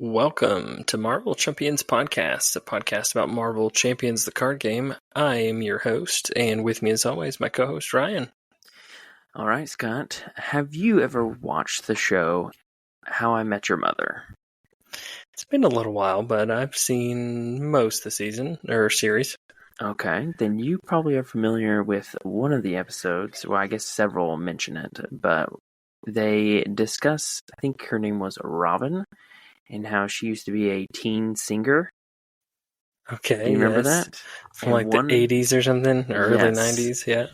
Welcome to Marvel Champions Podcast, a podcast about Marvel Champions, the card game. I am your host, and with me as always, my co-host, Ryan. All right, Scott. Have you ever watched the show How I Met Your Mother? It's been a little while, but I've seen most of the season, or series. Okay, then you probably are familiar with one of the episodes. Well, I guess several mention it, but they discuss, I think her name was Robin, and how she used to be a teen singer. Okay, Do you remember that? From And the 80s or something, or early 90s, yeah.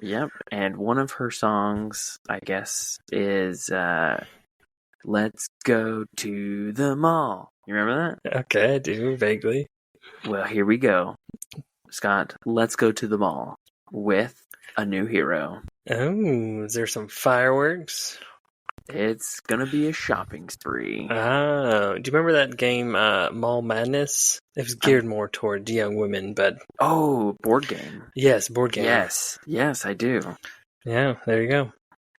Yep. And one of her songs, I guess, is Let's Go to the Mall. You remember that? Okay, I do, vaguely. Well, here we go. Scott, let's go to the mall with a new hero. Oh, is there some fireworks? It's gonna be a shopping spree. Oh, do you remember that game, Mall Madness? It was geared more toward young women, but... Oh, board game. Yes, board game. Yes, I do. Yeah, there you go.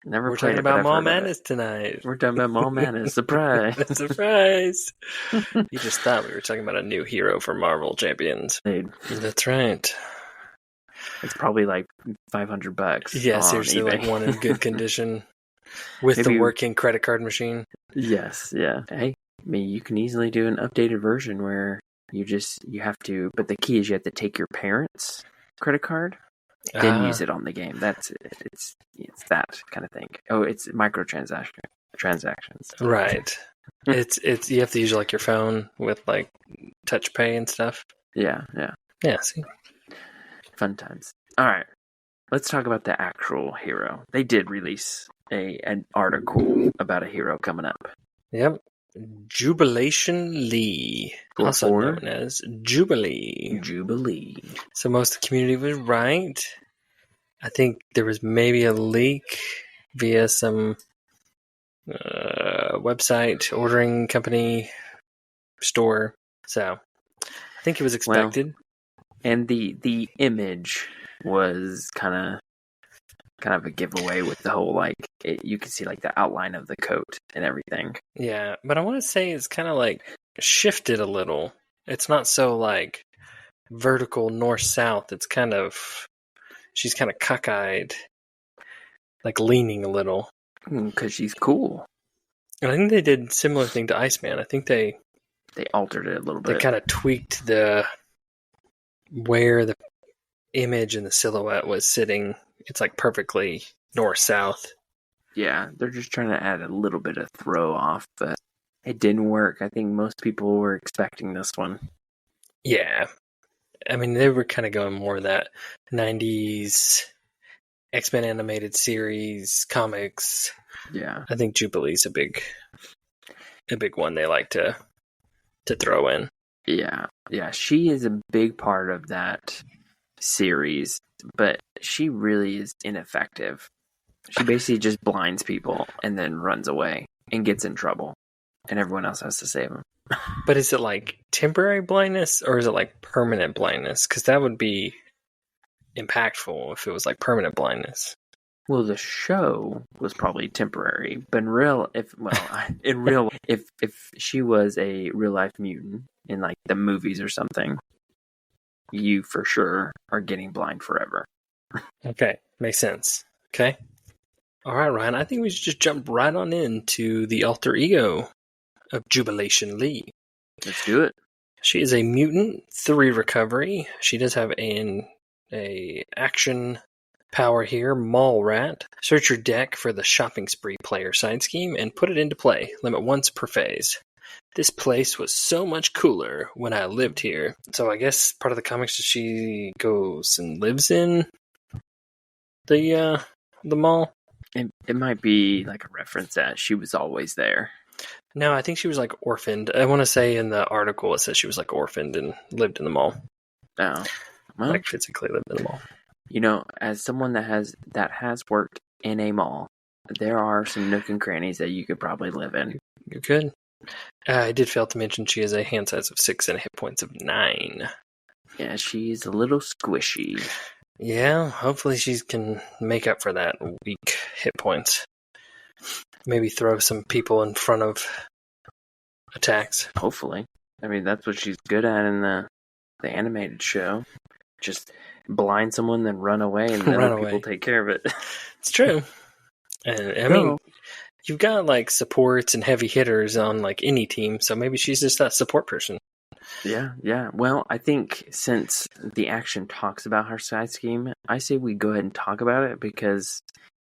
Never We're played talking it, but about I've Mall heard of it. Madness tonight. We're talking about Mall Madness. Surprise. Surprise. You just thought we were talking about a new hero for Marvel Champions. Dude, That's right. it's probably like $500. Yeah, on seriously, eBay. like one in good condition with Maybe the working credit card machine. Yes, yeah. Hey, I mean, you can easily do an updated version where you have to, but the key is you have to take your parents' credit card, then use it on the game. That's it. It's that kind of thing. Oh, it's transactions. Right. It's you have to use like your phone with like touch pay and stuff. Yeah. Yeah, see. Fun times. All right. Let's talk about the actual hero. They did release an article about a hero coming up. Yep. Jubilation Lee, also known as Jubilee. Jubilee. So most of the community was right. I think there was maybe a leak via some website, ordering company, store. So I think it was expected. Well, and the image was kind of a giveaway with the whole you can see like the outline of the coat and everything. Yeah, but I want to say it's kind of like shifted a little. It's not so like vertical north-south. It's kind of, she's kind of cockeyed, like leaning a little. Because she's cool. And I think they did a similar thing to Iceman. I think they altered it a little bit. They kind of tweaked where the image and the silhouette was sitting. It's like perfectly north-south. Yeah, they're just trying to add a little bit of throw off, but it didn't work. I think most people were expecting this one. Yeah. I mean, they were kind of going more that 90s X-Men animated series, comics. Yeah. I think Jubilee's a big one they like to throw in. Yeah. She is a big part of that series, but she really is ineffective. She basically just blinds people and then runs away and gets in trouble, and everyone else has to save him. But is it like temporary blindness or is it like permanent blindness? Because that would be impactful if it was like permanent blindness. Well, the show was probably temporary, but if she was a real life mutant in like the movies or something, you for sure are getting blind forever. Okay, makes sense. Okay. All right, Ryan, I think we should just jump right on into the alter ego of Jubilation Lee. Let's do it. She is a mutant, 3 recovery. She does have a action power here, Mall Rat. Search your deck for the shopping spree player side scheme and put it into play. Limit once per phase. This place was so much cooler when I lived here. So I guess part of the comics is she goes and lives in the mall. It might be like a reference that she was always there. No, I think she was like orphaned. I want to say in the article it says she was like orphaned and lived in the mall. Oh, well, like physically lived in the mall. You know, as someone that has worked in a mall, there are some nook and crannies that you could probably live in. You could. I did fail to mention she has a hand size of 6 and a hit points of 9. Yeah, she's a little squishy. Yeah, hopefully she can make up for that weak hit points. Maybe throw some people in front of attacks. Hopefully. I mean, that's what she's good at in the animated show. Just blind someone, then run away, and the Run other people away. take care of it. It's true. And I mean, you've got like supports and heavy hitters on like any team, so maybe she's just that support person. Yeah. Well, I think since the action talks about her side scheme, I say we go ahead and talk about it because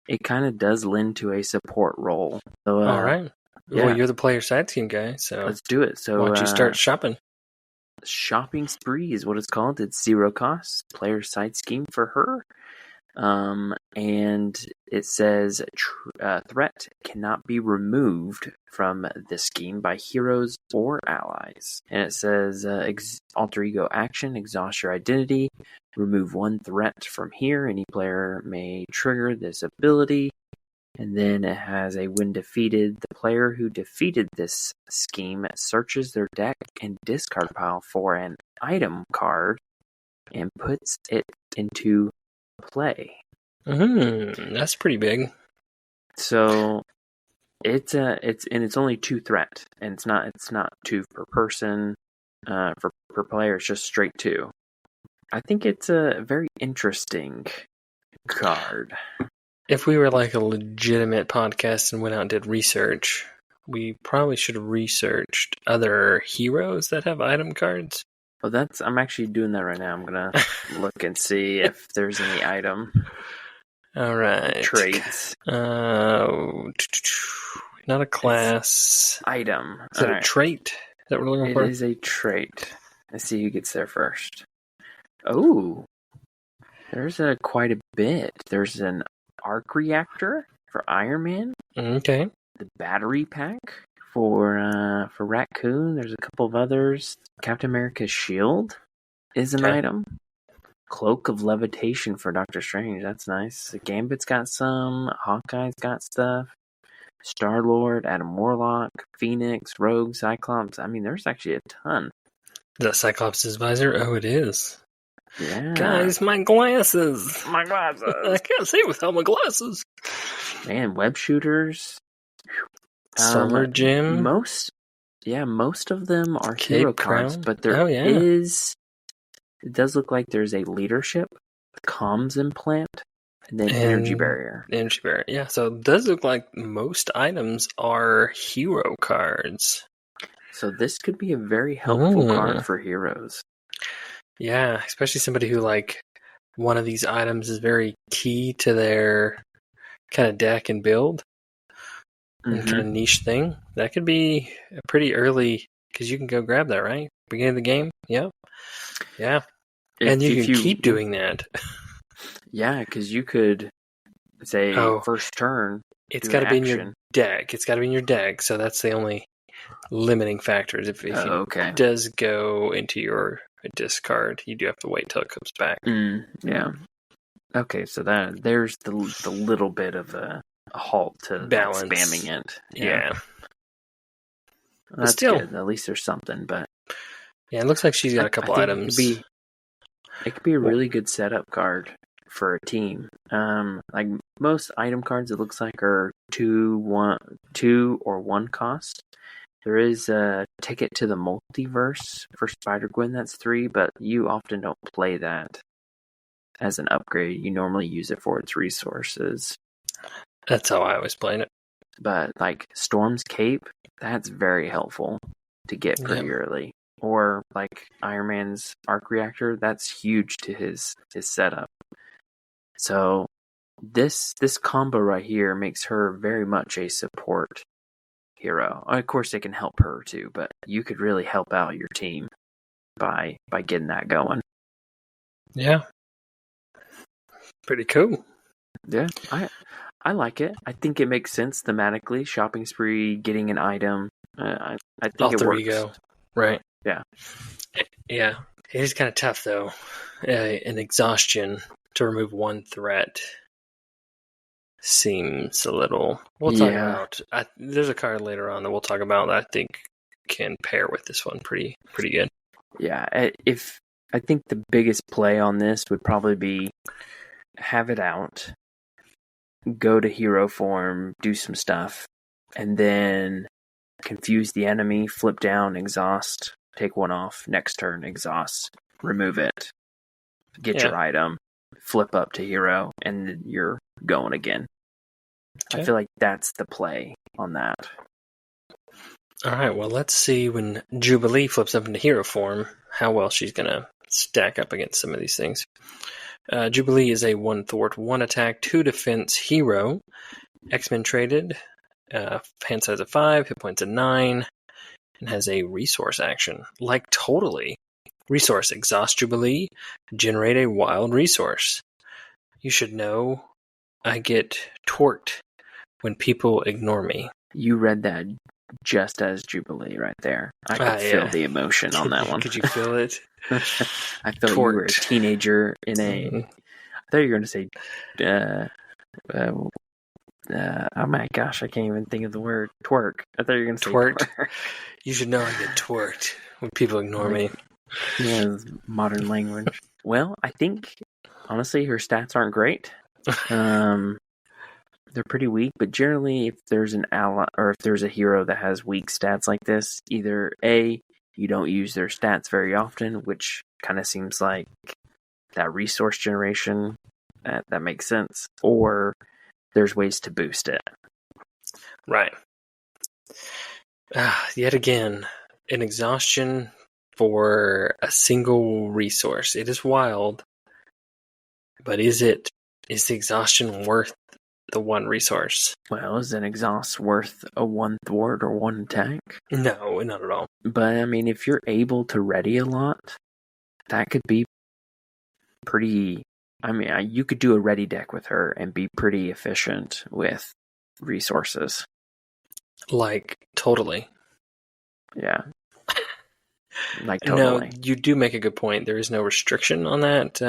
it kind of does lend to a support role. So, All right. yeah. Well, you're the player side scheme guy, so Let's do it. So, why don't you start shopping? Shopping spree is what it's called. It's 0 cost player side scheme for her. And it says threat cannot be removed from the scheme by heroes or allies. And it says alter ego action, exhaust your identity, remove 1 threat from here. Any player may trigger this ability. And then it has a when defeated, the player who defeated this scheme searches their deck and discard pile for an item card and puts it into play. That's pretty big. So it's only 2 threat, and it's not 2 per person per player. It's just straight 2. I think it's a very interesting card. If we were like a legitimate podcast and went out and did research, we probably should have researched other heroes that have item cards. Well, I'm actually doing that right now. I'm gonna look and see if there's any item. All right. Traits. Not a class. It's item. Is that a trait that we're looking for? It is a trait. Let's see who gets there first. Oh, there's quite a bit. There's an arc reactor for Iron Man. Okay. The battery pack for Raccoon. There's a couple of others. Captain America's shield is an item. Cloak of levitation for Doctor Strange. That's nice. Gambit's got some. Hawkeye's got stuff. Star-Lord, Adam Warlock, Phoenix, Rogue, Cyclops. I mean, there's actually a ton. Is that Cyclops' visor? Oh, it is. Yeah. Guys, my glasses. My glasses. I can't see without my glasses. Man, web shooters. Summer Gym. Most of them are hero cards, but there is. It does look like there's a leadership, comms implant, and then energy barrier. Energy barrier, yeah. So it does look like most items are hero cards. So this could be a very helpful card for heroes. Yeah, especially somebody who like one of these items is very key to their kind of deck and build. And kind of niche thing. That could be a pretty early, because you can go grab that, right? Beginning of the game? Yep. Yeah. And you can keep doing that. Yeah, because you could say first turn. It's got to be in your deck. It's got to be in your deck. So that's the only limiting factor. If it does go into your discard, you do have to wait till it comes back. Yeah. Okay, so there's the little bit of a halt to balance spamming it. Yeah. That's still good. At least there's something, but yeah, it looks like she's got a couple items. It could be a really good setup card for a team. Like most item cards, it looks like are 2 or 1 cost. There is a Ticket to the Multiverse for Spider-Gwen, that's 3, but you often don't play that as an upgrade. You normally use it for its resources. That's how I always play it. But like Storm's Cape, that's very helpful to get pretty early. Or like Iron Man's arc reactor, that's huge to his setup. So this combo right here makes her very much a support hero. Of course, it can help her too, but you could really help out your team by getting that going. Yeah, pretty cool. Yeah, I like it. I think it makes sense thematically. Shopping spree, getting an item. I think all it three works. Go right. Yeah. Yeah. It is kind of tough though. An exhaustion to remove 1 threat seems a little. We'll talk about. There's a card later on that we'll talk about that I think can pair with this one pretty good. Yeah. I think the biggest play on this would probably be have it out, go to hero form, do some stuff, and then confuse the enemy, flip down, exhaust, take one off, next turn, exhaust, remove it, get your item, flip up to hero, and then you're going again. Okay. I feel like that's the play on that. All right, well, let's see when Jubilee flips up into hero form, how well she's going to stack up against some of these things. Jubilee is a 1 thwart, 1 attack, 2 defense hero. X-Men traded, hand size of 5, hit points of 9, and has a resource action. Like totally. Resource, exhaust Jubilee, generate a wild resource. You should know I get torqued when people ignore me. You read that just as Jubilee right there. I could feel the emotion on that one. Could you feel it? I felt torqued. You were a teenager in a... I thought you were going to say... oh my gosh, I can't even think of the word twerk. I thought you were going to say twerk. You should know I get twerked when people ignore me. Yeah, modern language. Well, I think, honestly, her stats aren't great. They're pretty weak, but generally, if there's an ally or if there's a hero that has weak stats like this, either A, you don't use their stats very often, which kind of seems like that resource generation, that makes sense, or there's ways to boost it. Right. Yet again, an exhaustion for a single resource. It is wild, but is the exhaustion worth the 1 resource? Well, is an exhaust worth a 1 thwart or 1 attack? No, not at all. But, I mean, if you're able to ready a lot, that could be pretty... I mean, you could do a ready deck with her and be pretty efficient with resources. Like, totally. Yeah. Like, totally. No, you do make a good point. There is no restriction on that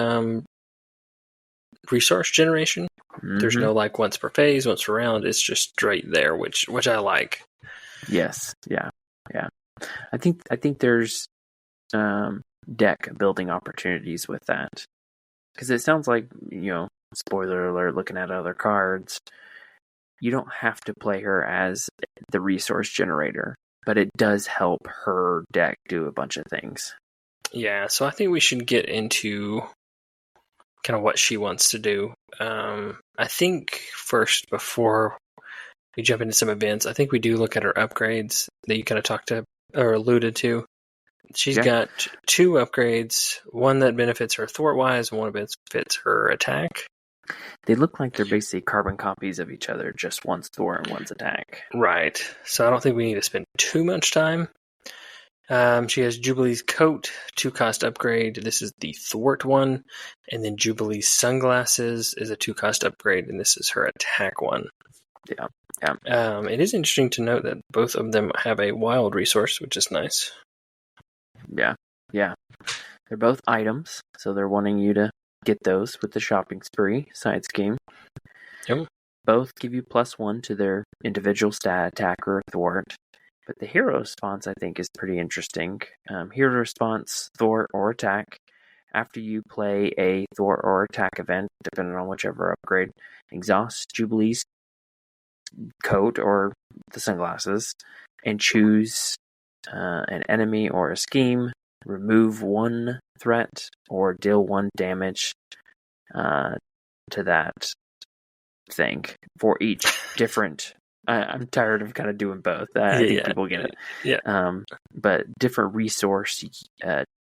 resource generation. Mm-hmm. There's no, like, once per phase, once per round. It's just straight there, which I like. Yes. Yeah. Yeah. I think there's deck building opportunities with that. Because it sounds like, spoiler alert, looking at other cards, you don't have to play her as the resource generator, but it does help her deck do a bunch of things. Yeah, so I think we should get into kind of what she wants to do. I think first, before we jump into some events, I think we do look at her upgrades that you kind of talked to or alluded to. She's got 2 upgrades, one that benefits her thwart-wise, and one that benefits her attack. They look like they're basically carbon copies of each other, just one's thwart and one's attack. Right. So I don't think we need to spend too much time. She has Jubilee's coat, 2-cost upgrade. This is the thwart one. And then Jubilee's sunglasses is a 2-cost upgrade, and this is her attack one. Yeah. It is interesting to note that both of them have a wild resource, which is nice. Yeah. They're both items, so they're wanting you to get those with the shopping spree side scheme. Yep. Both give you +1 to their individual stat, attack, or thwart. But the hero response, I think, is pretty interesting. Hero response, thwart, or attack. After you play a thwart or attack event, depending on whichever upgrade, exhaust Jubilee's coat or the sunglasses, and choose an enemy or a scheme, remove 1 threat, or deal 1 damage to that thing for each different... I'm tired of kind of doing both. I think people get it. Yeah. But different resource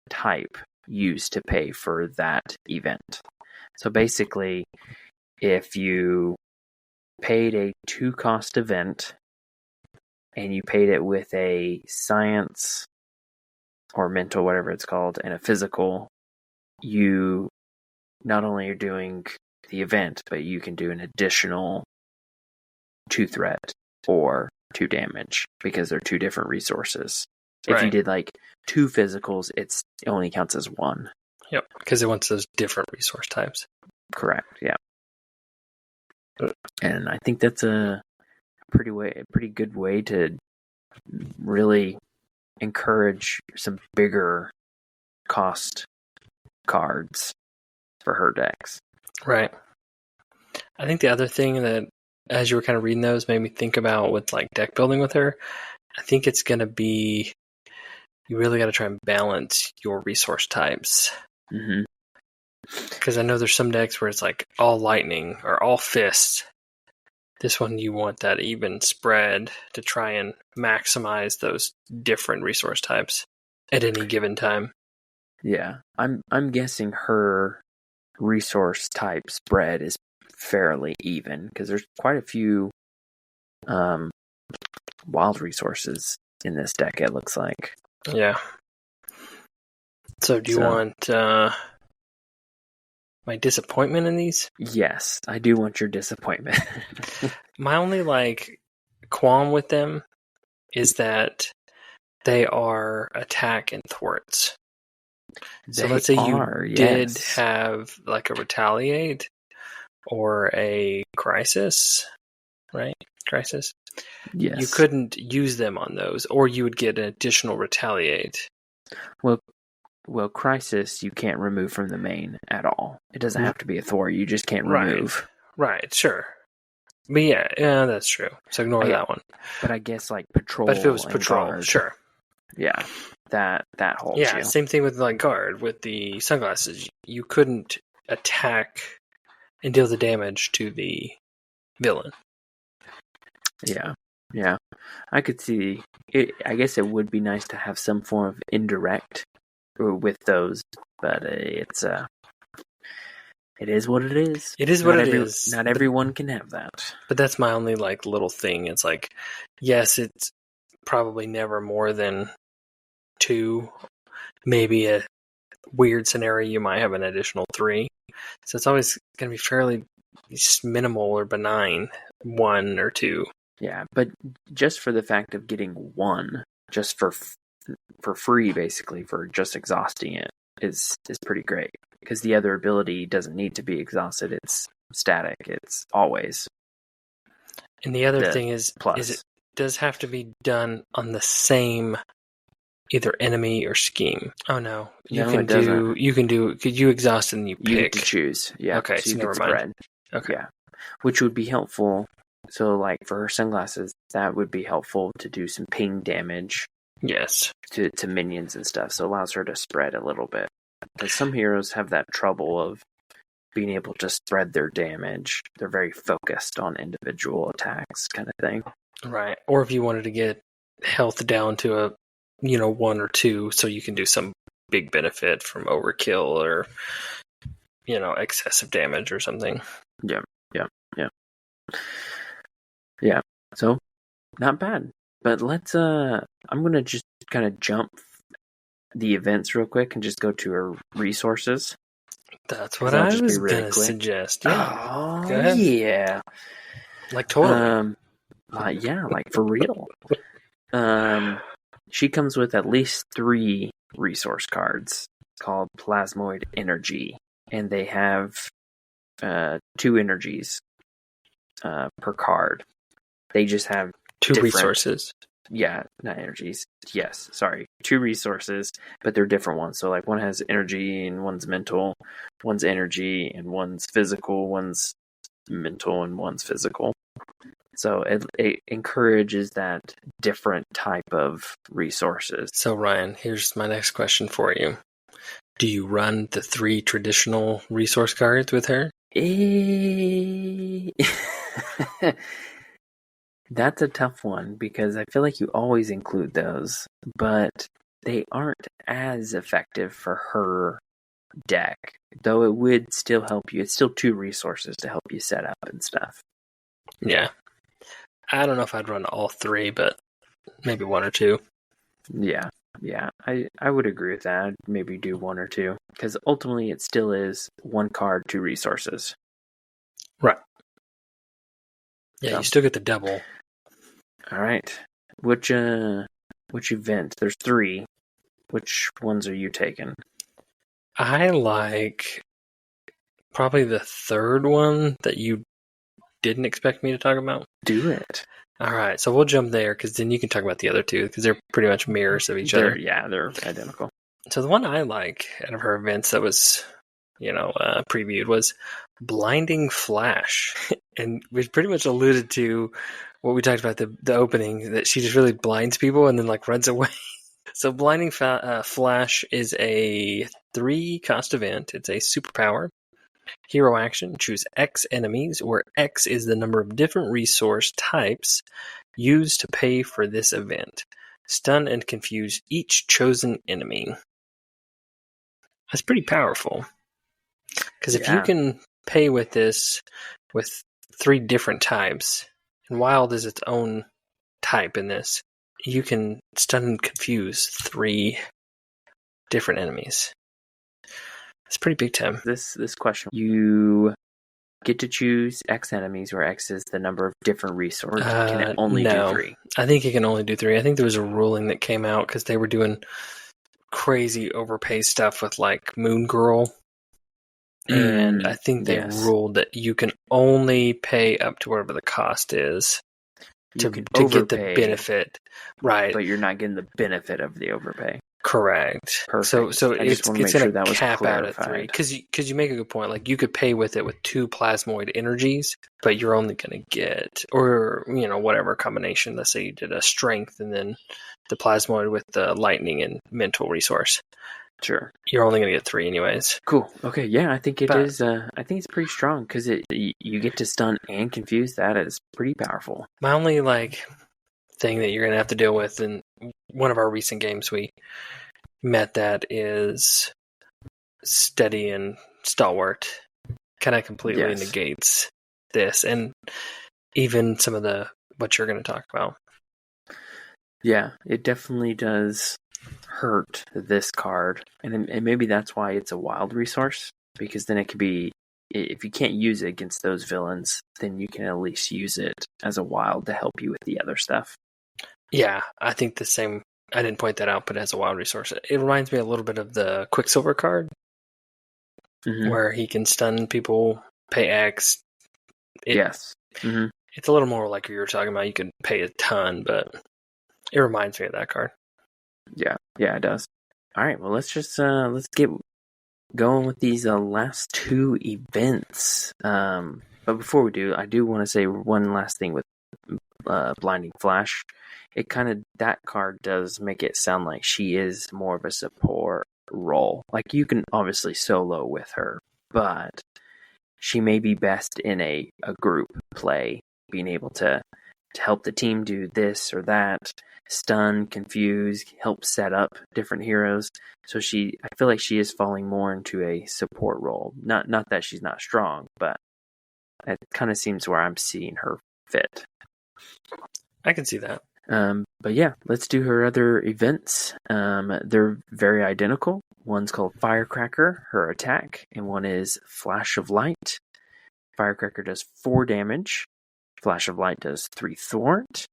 type used to pay for that event. So basically, if you paid a 2-cost event and you paid it with a science or mental, whatever it's called, and a physical, you not only are doing the event, but you can do an additional 2 threat or 2 damage because they're 2 different resources. If you did like 2 physicals, it only counts as 1. Yep, because it wants those different resource types. Correct. Yeah. And I think that's a pretty good way to really encourage some bigger cost cards for her decks. Right. I think the other thing that, as you were kind of reading those, made me think about with like deck building with her, I think it's going to be, you really got to try and balance your resource types. Mm-hmm. Because I know there's some decks where it's like all lightning or all fists. This one, you want that even spread to try and maximize those different resource types at any given time. Yeah, I'm guessing her resource type spread is fairly even because there's quite a few wild resources in this deck, it looks like. Yeah. So do you want my disappointment in these? Yes, I do want your disappointment. My only qualm with them is that they are attack and thwarts. So let's say you did have a retaliate or a crisis, right? Crisis. Yes. You couldn't use them on those, or you would get an additional retaliate. Well, crisis you can't remove from the main at all. It doesn't have to be a thwart. You just can't remove. Right. Sure. But yeah, that's true. So ignore that one. But I guess patrol. But if it was patrol, guard, sure. Yeah, that holds you. Yeah, same thing with guard with the sunglasses. You couldn't attack and deal the damage to the villain. Yeah. I could see it. I guess it would be nice to have some form of indirect with those, but it is what it is. It is what it is. Not everyone can have that. But that's my only little thing. It's yes, it's probably never more than 2. Maybe a weird scenario, you might have an additional 3. So it's always going to be fairly minimal or benign, 1 or 2. Yeah, but just for the fact of getting 1, just for free, basically, for just exhausting it, is pretty great. Because the other ability doesn't need to be exhausted. It's static. It's always. And the other thing is it does have to be done on the same either enemy or scheme. Oh no, could you exhaust and you pick? You get to choose. Yeah. Okay, so never mind. Spread. Okay. Yeah, which would be helpful. So, for her sunglasses, that would be helpful to do some ping damage. Yes. To minions and stuff. So it allows her to spread a little bit. Because some heroes have that trouble of being able to spread their damage. They're very focused on individual attacks, kind of thing. Right. Or if you wanted to get health down to a 1 or 2, so you can do some big benefit from overkill or excessive damage or something. Yeah. So not bad. But let's I'm gonna just kind of jump the events real quick and just go to her resources. That's what I was gonna suggest. Yeah. Oh, go ahead. Yeah. Totally. Yeah, for real. She comes with at least 3 resource cards called Plasmoid Energy, and they have 2 energies per card. They just have 2 resources. Yeah, not energies. Yes, sorry. 2 resources, but they're different ones. So one has energy and one's mental, one's energy and one's physical, one's mental and one's physical. So it encourages that different type of resources. So Ryan, here's my next question for you. Do you run the 3 traditional resource cards with her? That's a tough one because I feel like you always include those, but they aren't as effective for her deck, though it would still help you. It's still 2 resources to help you set up and stuff. Yeah. I don't know if I'd run all 3, but maybe 1 or 2. Yeah. I would agree with that. I'd maybe do 1 or 2 because ultimately it still is 1 card, 2 resources. Right. Yeah, you still get the double. All right. Which event? There's 3. Which ones are you taking? I like probably the 3rd one that you didn't expect me to talk about. Do it. All right, so we'll jump there because then you can talk about the other 2 because they're pretty much mirrors of each other. Yeah, they're identical. So the one I like out of her events that was, previewed was Blinding Flash. And we pretty much alluded to what we talked about the opening, that she just really blinds people and then like runs away. So Blinding Flash is a 3-cost event. It's a superpower. Hero action, choose X enemies, where X is the number of different resource types used to pay for this event. Stun and confuse each chosen enemy. That's pretty powerful. Because if you can pay with this with 3 different types, and Wild is its own type in this, you can stun and confuse 3 different enemies. It's pretty big time. This question, you get to choose X enemies, where X is the number of different resources. Can it only do 3? I think it can only do 3. I think there was a ruling that came out because they were doing crazy overpay stuff with like Moon Girl. And I think they ruled that you can only pay up to whatever the cost is to get the benefit. Right. But you're not getting the benefit of the overpay. Correct. Perfect. So it's going to cap out at 3. Because you make a good point. Like, you could pay with it with 2 plasmoid energies, but you're only going to get, or, whatever combination. Let's say you did a strength and then the plasmoid with the lightning and mental resource. Sure. You're only going to get 3 anyways. Cool. Okay. Yeah, I think it is. I think it's pretty strong because you get to stun and confuse. That is pretty powerful. My only thing that you're going to have to deal with in one of our recent games we met that is Steady and Stalwart. Kind of completely negates this, and even some of what you're going to talk about. Yeah, it definitely does hurt this card, and maybe that's why it's a wild resource, because then it could be, if you can't use it against those villains, then you can at least use it as a wild to help you with the other stuff. Yeah, I think the same. I didn't point that out, but as a wild resource, it reminds me a little bit of the Quicksilver card, where he can stun people, pay X. Yes. Mm-hmm. It's a little more like you were talking about. You can pay a ton, but it reminds me of that card. Yeah, it does. All right, well, let's just let's get going with these last 2 events. But before we do, I do want to say one last thing with Blinding Flash. That card does make it sound like she is more of a support role. Like, you can obviously solo with her, but she may be best in a group play, being able to help the team do this or that, stun, confuse, help set up different heroes. So I feel like she is falling more into a support role. Not that she's not strong, but it kind of seems where I'm seeing her fit. I can see that. But yeah, let's do her other events. They're very identical. One's called Firecracker, her attack, and one is Flash of Light. Firecracker does 4 damage. Flash of Light does 3 thwart.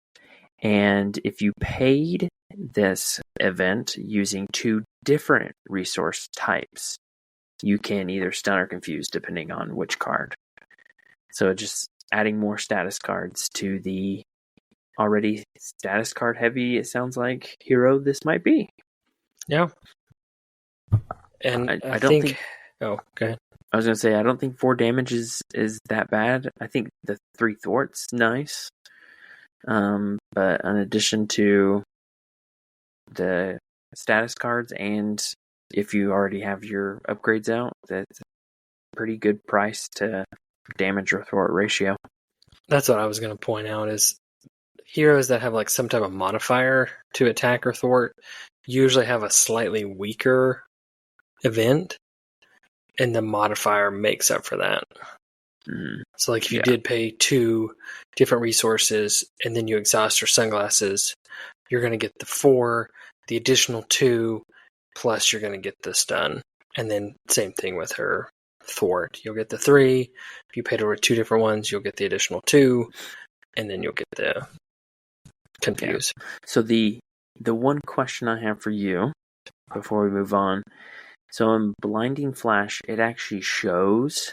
And if you paid this event using 2 different resource types, you can either stun or confuse depending on which card. So just adding more status cards to the already status card heavy, it sounds like, hero this might be. Yeah. And I don't think... Oh, go ahead. I was going to say, I don't think 4 damage is that bad. I think the 3 thwart's nice. But in addition to the status cards, and if you already have your upgrades out, that's a pretty good price to damage or thwart ratio. That's what I was going to point out, is heroes that have like some type of modifier to attack or thwart usually have a slightly weaker event, and the modifier makes up for that. So like if you did pay 2 different resources and then you exhaust your sunglasses, you're going to get the 4, the additional 2, plus you're going to get the stun. And then same thing with her thwart. You'll get the 3. If you paid over 2 different ones, you'll get the additional 2, and then you'll get the confuse. Yeah. So the one question I have for you before we move on, so in Blinding Flash, it actually shows,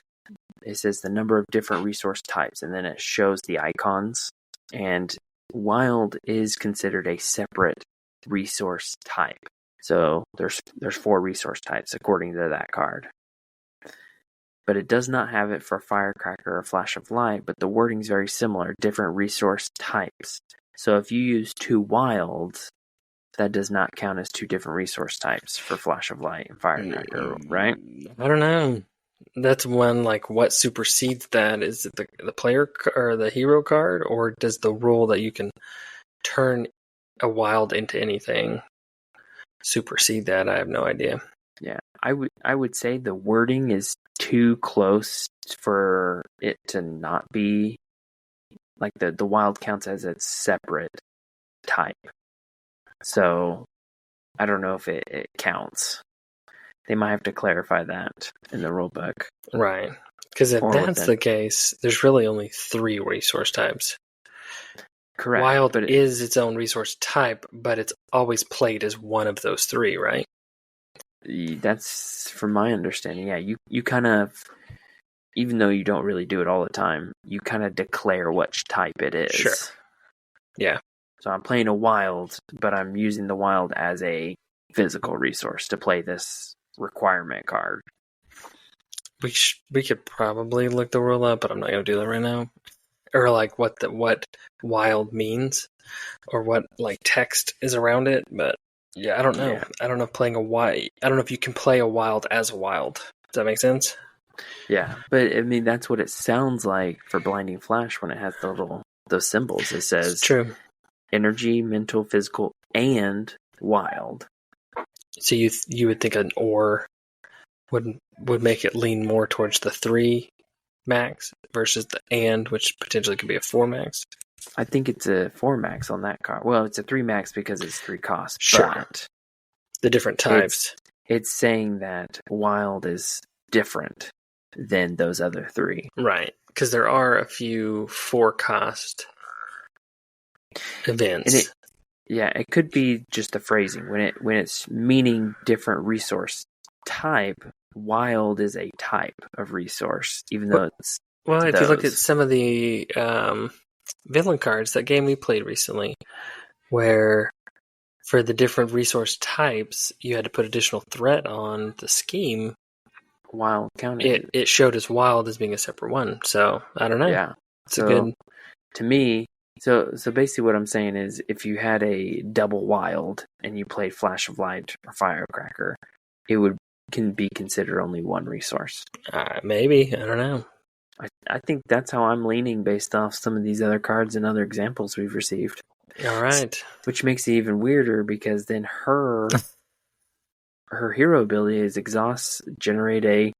it says the number of different resource types, and then it shows the icons. And Wild is considered a separate resource type. So there's 4 resource types according to that card. but it does not have it for Firecracker or Flash of Light, but the wording's very similar, different resource types. So if you use 2 wilds, that does not count as 2 different resource types for Flash of Light and Firecracker, right? I don't know. That's when, like, what supersedes that? Is it the player or the hero card, or does the rule that you can turn a wild into anything supersede that? I have no idea. Yeah, I would say the wording is too close for it to not be like the wild counts as a separate type. So I don't know if it counts. They might have to clarify that in the rulebook. Right. Because if that's the case, there's really only 3 resource types. Correct. Wild is its own resource type, but it's always played as one of those 3, right? That's from my understanding. Yeah, you kind of, even though you don't really do it all the time, you kind of declare which type it is. Sure. Yeah. So I'm playing a wild, but I'm using the wild as a physical resource to play this requirement card. We could probably look the rule up, but I'm not going to do that right now. Or like what wild means, or what like text is around it. But yeah, I don't know. Yeah. I don't know if I don't know if you can play a wild as a wild. Does that make sense? Yeah, but I mean that's what it sounds like for Blinding Flash when it has those symbols. It says it's true. Energy, mental, physical, and wild. So you would think an or would make it lean more towards the 3 max versus the and, which potentially could be a 4 max. I think it's a 4 max on that card. Well, it's a 3 max because it's 3 costs. Sure. But the different types. It's saying that wild is different than those other 3. Right. Because there are a few 4 cost events. It could be just the phrasing. When it's meaning different resource type, wild is a type of resource, even though it's if you look at some of the villain cards, that game we played recently, where for the different resource types, you had to put additional threat on the scheme. Wild counted. It showed as wild as being a separate one. So I don't know. Yeah, it's a good. To me, so basically, what I'm saying is, if you had a double wild and you played Flash of Light or Firecracker, it can be considered only 1 resource. Maybe, I don't know. I think that's how I'm leaning based off some of these other cards and other examples we've received. All right. Which makes it even weirder because then her hero ability is generate a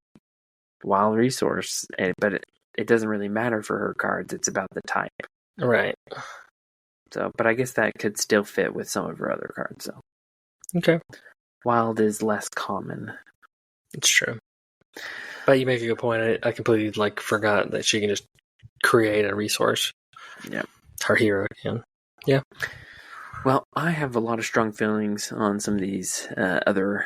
wild resource, but it doesn't really matter for her cards. It's about the type. Right. So, but I guess that could still fit with some of her other cards. So, okay. Wild is less common. It's true. But you make a good point. I completely forgot that she can just create a resource. Yeah. Her hero can. Yeah. Well, I have a lot of strong feelings on some of these other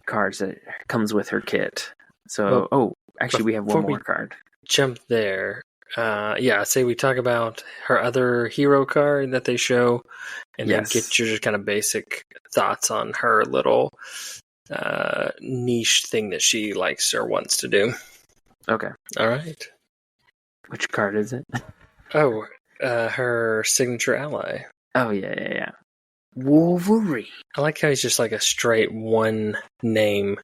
cards that comes with her kit. So, actually, we have one more card. Jump there. Say we talk about her other hero card that they show, and then get your just kind of basic thoughts on her little niche thing that she likes or wants to do. Okay. All right. Which card is it? Oh, her signature ally. Oh, yeah. Wolverine. I like how he's just like a straight one name,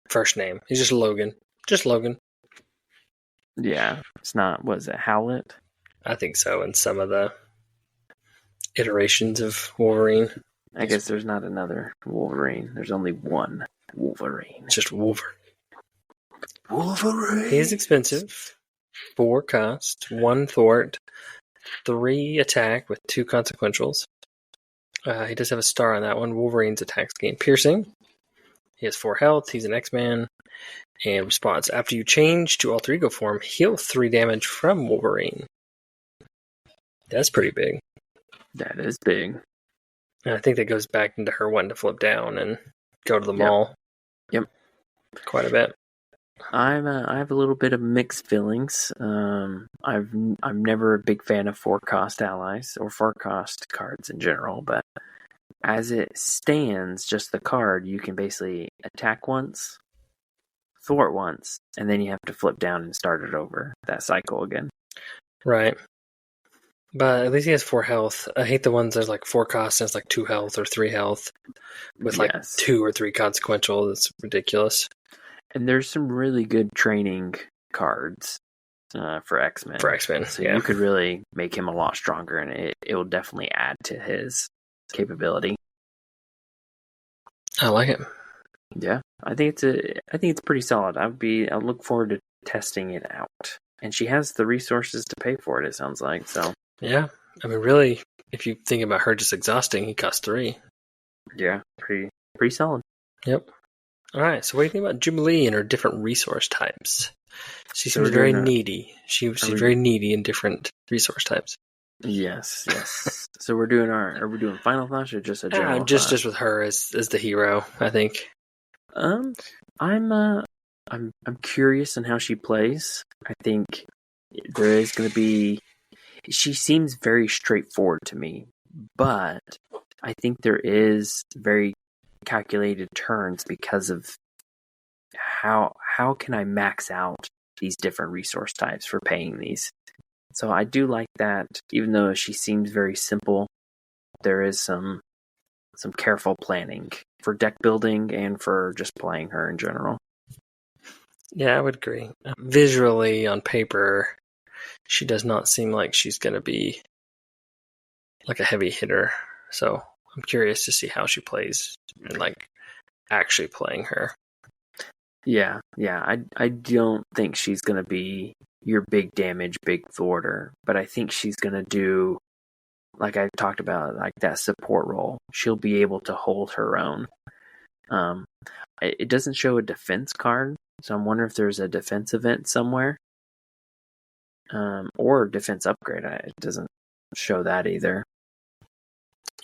first name. He's just Logan. Just Logan. Yeah. It's not, was it Howlett? I think so, in some of the iterations of Wolverine. I guess there's not another Wolverine. There's only one Wolverine. It's just Wolverine. Wolverine! He's expensive. 4 cost, 1 thwart, 3 attack with 2 consequentials. He does have a star on that one. Wolverine's attacks gain piercing. He has 4 health. He's an X-Man. And response. After you change to Alter Ego form, heal 3 damage from Wolverine. That's pretty big. That is big. And I think that goes back into her wanting to flip down and go to the mall. Yep. Quite a bit. I have a little bit of mixed feelings. I'm never a big fan of 4 cost allies or 4 cost cards in general, but as it stands, just the card, you can basically attack once, thwart once, and then you have to flip down and start it over. That cycle again. Right. But at least he has 4 health. I hate the ones that's like 4 cost and it's like 2 health or 3 health with like 2 or 3 consequential. That's ridiculous. And there's some really good training cards for X-Men. So you could really make him a lot stronger, and it will definitely add to his capability. I like it. Yeah, I think it's pretty solid. I'll look forward to testing it out. And she has the resources to pay for it. It sounds like so. Yeah, I mean, really, if you think about her just exhausting, he costs 3. Yeah, pretty solid. Yep. All right. So what do you think about Jubilee and her different resource types? She seems very needy. She's very needy in different resource types. Yes. So are we doing final thoughts or just a general? Just with her as the hero, I think. I'm curious on how she plays. I think there is going to be. She seems very straightforward to me, but I think there is very calculated turns because of how can I max out these different resource types for paying these. So I do like that, even though she seems very simple, there is some careful planning for deck building and for just playing her in general. Yeah, I would agree. Visually, on paper, she does not seem like she's going to be like a heavy hitter. So I'm curious to see how she plays and like actually playing her. Yeah. I don't think she's going to be your big damage, big thwarter, but I think she's going to do, like I talked about, like that support role. She'll be able to hold her own. It doesn't show a defense card, so I'm wondering if there's a defense event somewhere. Or defense upgrade. It doesn't show that either.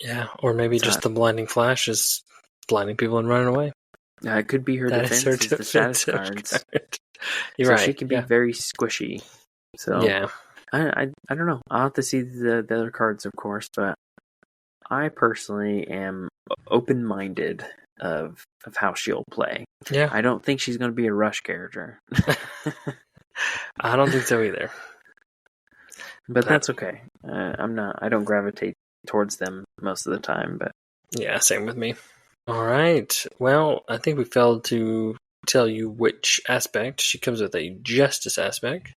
Yeah, or maybe just the blinding flash is blinding people and running away. It could be her defense is the status cards. You're right. She can be very squishy. So yeah, I don't know. I'll have to see the other cards, of course, but I personally am open-minded of how she'll play. Yeah, I don't think she's going to be a rush character. I don't think so either. But that's okay. I don't gravitate towards them most of the time, but yeah, same with me. All right. Well, I think we failed to tell you which aspect. She comes with a justice aspect.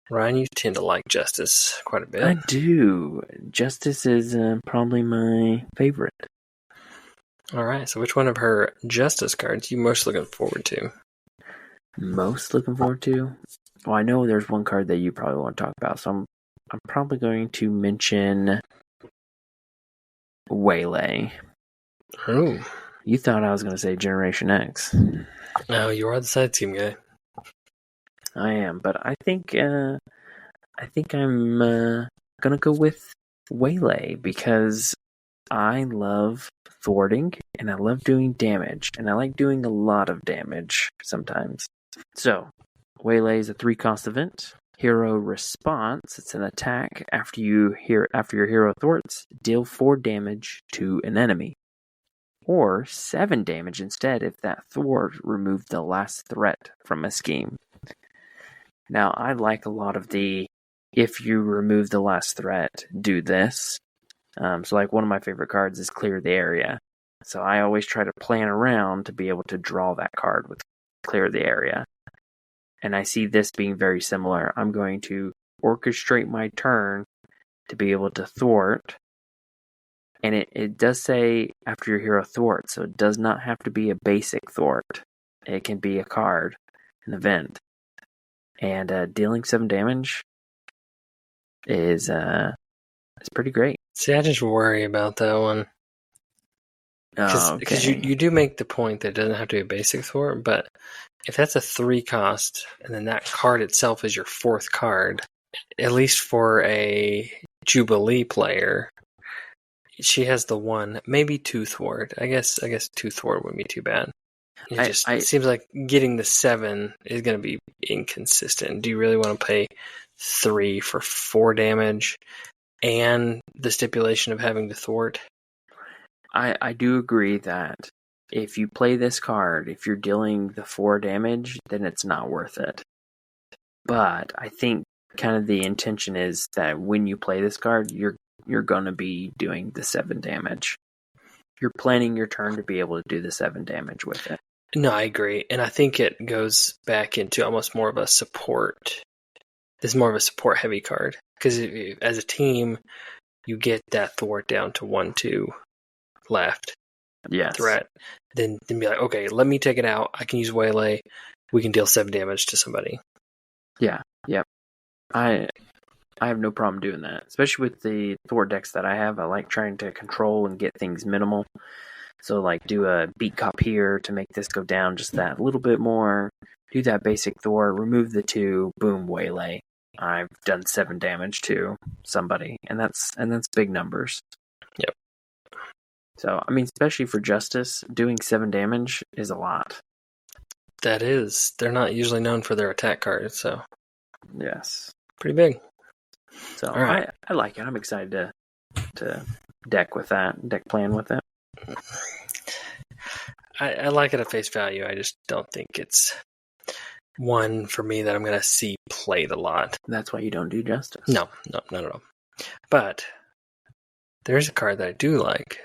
Ryan, you tend to like justice quite a bit. I do. Justice is probably my favorite. All right. So which one of her justice cards are you most looking forward to? Most looking forward to? Well, I know there's one card that you probably want to talk about, so I'm probably going to mention Waylay. Oh. You thought I was going to say Generation X. No, you are the side team guy. I am, but I think I'm gonna go with Waylay because I love thwarting and I love doing damage, and I like doing a lot of damage sometimes. So, Waylay is a 3-cost event. Hero response, it's an attack after your hero thwarts, deal 4 damage to an enemy. Or 7 damage instead if that thwart removed the last threat from a scheme. Now, I like a lot of the, if you remove the last threat, do this. So like one of my favorite cards is Clear the Area. So I always try to plan around to be able to draw that card with Clear the Area. And I see this being very similar. I'm going to orchestrate my turn to be able to thwart. And it does say after your hero thwarts, so it does not have to be a basic thwart. It can be a card, an event. And dealing 7 damage is pretty great. See, I just worry about that one. Because you do make the point that it doesn't have to be a basic thwart, but if that's a 3 cost, and then that card itself is your 4th card, at least for a Jubilee player, she has the 1, maybe 2 thwart. I guess 2 thwart wouldn't be too bad. It seems like getting the 7 is going to be inconsistent. Do you really want to pay 3 for 4 damage and the stipulation of having to thwart? I do agree that if you play this card, if you're dealing the 4 damage, then it's not worth it. But I think kind of the intention is that when you play this card, you're going to be doing the 7 damage. You're planning your turn to be able to do the 7 damage with it. No, I agree. And I think it goes back into almost more of a support. This is more of a support heavy card. Because as a team, you get that thwart down to 1/2 left. Yes. Threat. Then be like, okay, let me take it out. I can use Waylay. We can deal 7 damage to somebody. Yeah. Yep. I have no problem doing that. Especially with the thwart decks that I have. I like trying to control and get things minimal. So, like, do a beat cop here to make this go down just that little bit more. Do that basic thwart, remove the 2, boom, Waylay. I've done 7 damage to somebody, and that's big numbers. Yep. So, I mean, especially for Justice, doing 7 damage is a lot. That is. They're not usually known for their attack cards, so. Yes. Pretty big. So, all right. I like it. I'm excited to deck plan with it. I like it at face value. I just don't think it's one for me that I'm going to see played a lot. That's why you don't do Justice. No, not at all. But there's a card that I do like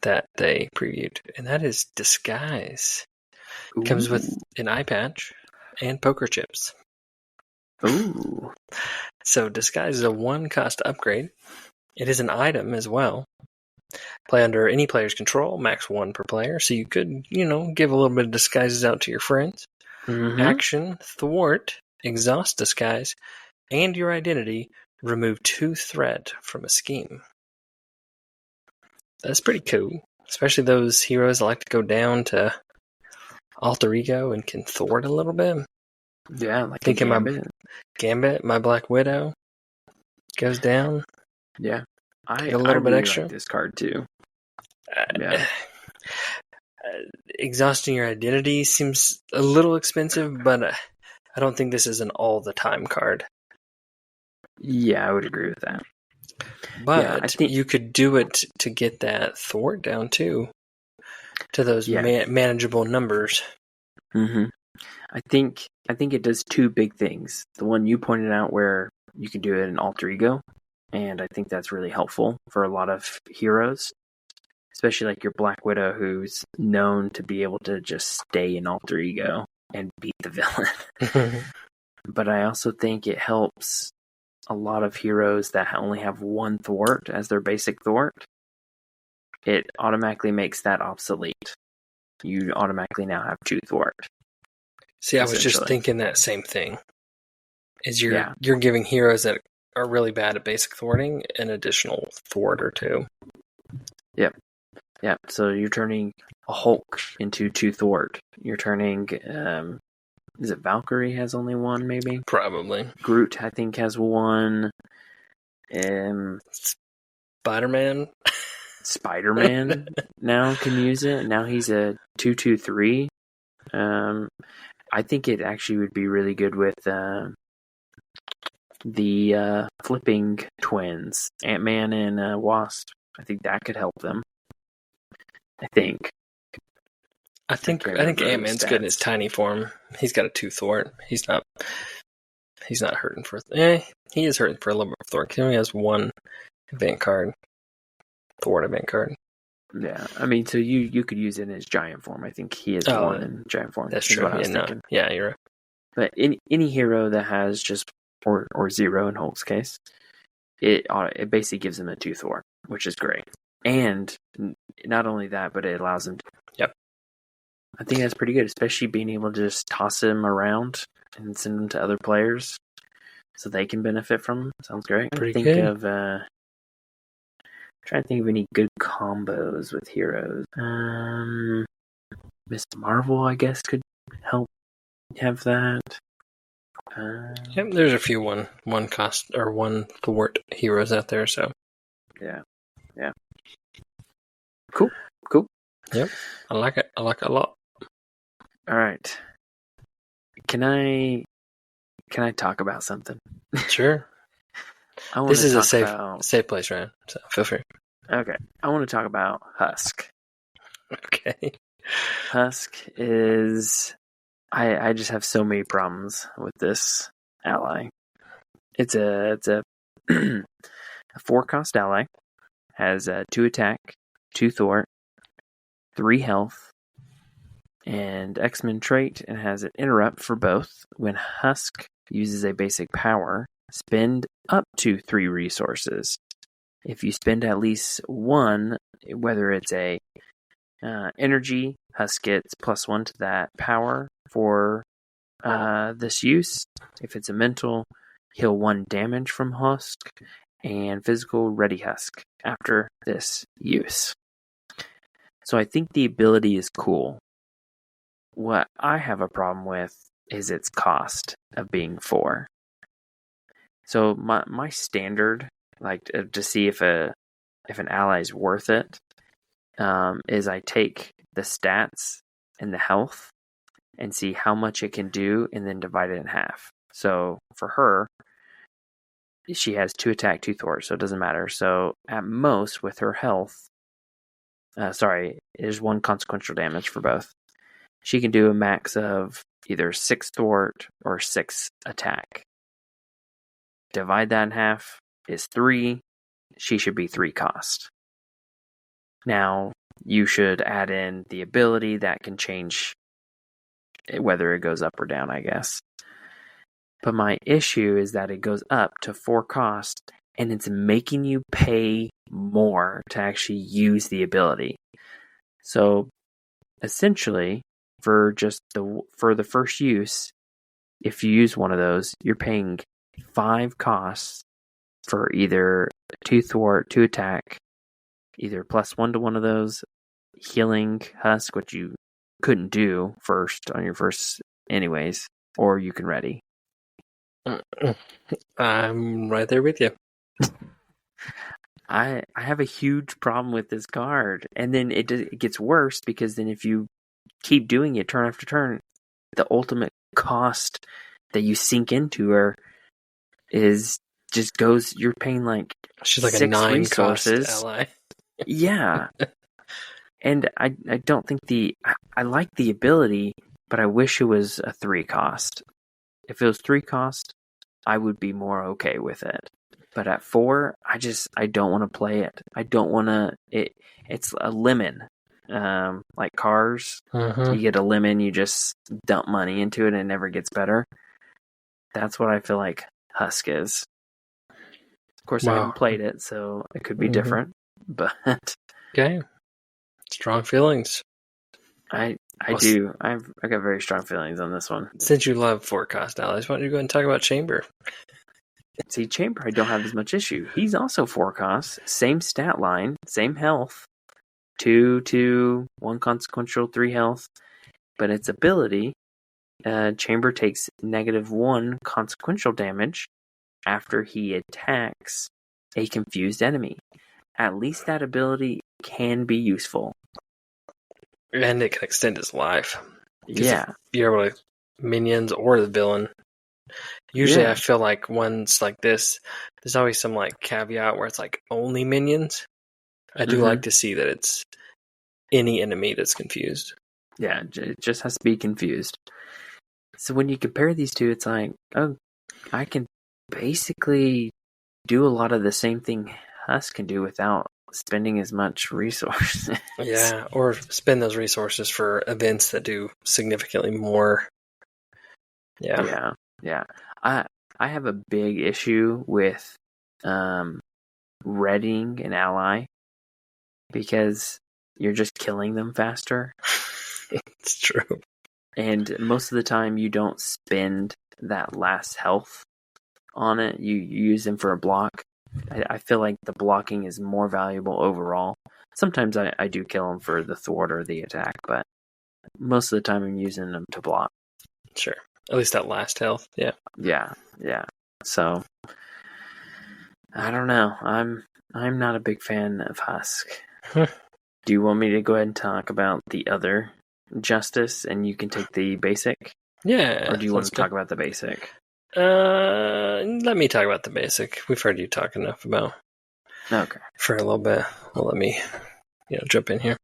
that they previewed, and that is Disguise. It comes with an eye patch and poker chips. Ooh. So Disguise is a 1-cost upgrade. It is an item as well. Play under any player's control, max 1 per player. So you could, give a little bit of disguises out to your friends. Mm-hmm. Action, thwart, exhaust disguise, and your identity. Remove 2 threat from a scheme. That's pretty cool. Especially those heroes that like to go down to alter ego and can thwart a little bit. Yeah, like thinking Gambit. my Gambit, my Black Widow goes down. Yeah. I a little bit really extra. Like this card too. Yeah. Exhausting your identity seems a little expensive, but I don't think this is an all-the-time card. Yeah, I would agree with that. But yeah, I think you could do it to get that thwart down too, to those manageable numbers. Mm-hmm. I think it does 2 big things. The one you pointed out where you can do it in alter ego, and I think that's really helpful for a lot of heroes, especially like your Black Widow, who's known to be able to just stay in alter ego and beat the villain. But I also think it helps a lot of heroes that only have 1 thwart as their basic thwart. It automatically makes that obsolete. You automatically now have 2 thwart. See, I was just thinking that same thing. Is you're giving heroes that are really bad at basic thwarting an additional thwart or 2. Yep. Yeah, so you're turning a Hulk into 2 thwart. You're turning, is it Valkyrie has only 1, maybe? Probably. Groot, I think, has 1. Spider-Man? Spider-Man now can use it. Now he's a 2/2/3. I think it actually would be really good with the flipping twins, Ant-Man and Wasp. I think that could help them. I think Ant-Man's good in his tiny form. He's got a 2 thwart. He's not hurting for he is hurting for a little bit of thwart. He only has 1 event card. Thwart event card. Yeah. I mean, so you could use it in his giant form. I think he has 1 in giant form. That's true. Yeah, you're right. But any hero that has just or 0 in Hulk's case, it basically gives him a 2 thwart, which is great. And not only that, but it allows him to... Yep. I think that's pretty good, especially being able to just toss him around and send them to other players so they can benefit from him. Sounds great. Pretty good. Trying to think of any good combos with heroes. Miss Marvel, I guess, could help have that. Yep, there's a few one cost or 1 thwart heroes out there, so yeah. Cool. Yep, I like it a lot. All right. Can I talk about something? Sure. This is a safe place, right? So feel free. Okay. I want to talk about Husk. Okay. Husk is... I just have so many problems with this ally. It's a a 4-cost ally. Has 2 attack, 2 thwart, 3 health, and X-Men trait, and has an interrupt for both. When Husk uses a basic power, spend up to 3 resources. If you spend at least 1, whether it's a energy, Husk gets +1 to that power for this use. If it's a mental, heal 1 damage from Husk, and physical, ready Husk after this use. So I think the ability is cool. What I have a problem with is its cost of being 4. So my standard, like to see if an ally is worth it, is I take the stats and the health and see how much it can do, and then divide it in half. So for her, she has 2 attack, 2 thwart, so it doesn't matter. So at most, with her health, there's 1 consequential damage for both. She can do a max of either 6 thwart or 6 attack. Divide that in half is 3. She should be 3 cost. Now, you should add in the ability that can change whether it goes up or down, I guess. But my issue is that it goes up to 4 cost, and it's making you pay more to actually use the ability. So, essentially, for the first use, if you use one of those, you're paying 5 costs for either 2 thwart, 2 attack, either +1 to one of those, healing Husk, which you couldn't do on your first anyways, or you can ready. I'm right there with you. I have a huge problem with this card, and then it gets worse because then if you keep doing it turn after turn, the ultimate cost that you sink into her you're paying like she's like 6 a 9 resources. cost ally. Yeah. And I don't think I like the ability, but I wish it was a 3 cost. If it was 3 cost, I would be more okay with it. But at 4, I don't want to play it. I don't want to. It's a lemon, like cars. Mm-hmm. You get a lemon, you just dump money into it, and it never gets better. That's what I feel like Husk is. Of course, I haven't played it, so it could be different. But okay, strong feelings. I do. I got very strong feelings on this one. Since you love 4 cost allies, why don't you go ahead and talk about Chamber? See, Chamber, I don't have as much issue. He's also 4 costs, same stat line, same health, 2, 1 consequential, 3 health. But its ability, Chamber takes -1 consequential damage after he attacks a confused enemy. At least that ability can be useful. And it can extend his life. Yeah. If you're able to minions or the villain. Usually I feel like ones like this, there's always some like caveat where it's like only minions. I do like to see that it's any enemy that's confused. Yeah, it just has to be confused. So when you compare these two, it's like, oh, I can basically do a lot of the same thing Husk can do without spending as much resources. Yeah, or spend those resources for events that do significantly more. Yeah. I have a big issue with readying an ally because you're just killing them faster. It's true. And most of the time you don't spend that last health on it. You use them for a block. I feel like the blocking is more valuable overall. Sometimes I do kill them for the thwart or the attack, but most of the time I'm using them to block. Sure. At least that last health. Yeah. Yeah. So I don't know. I'm not a big fan of Husk. Do you want me to go ahead and talk about the other Justice and you can take the basic? Yeah. Or do you want to talk about the basic? Let me talk about the basic. We've heard you talk enough about for a little bit. Well, let me jump in here.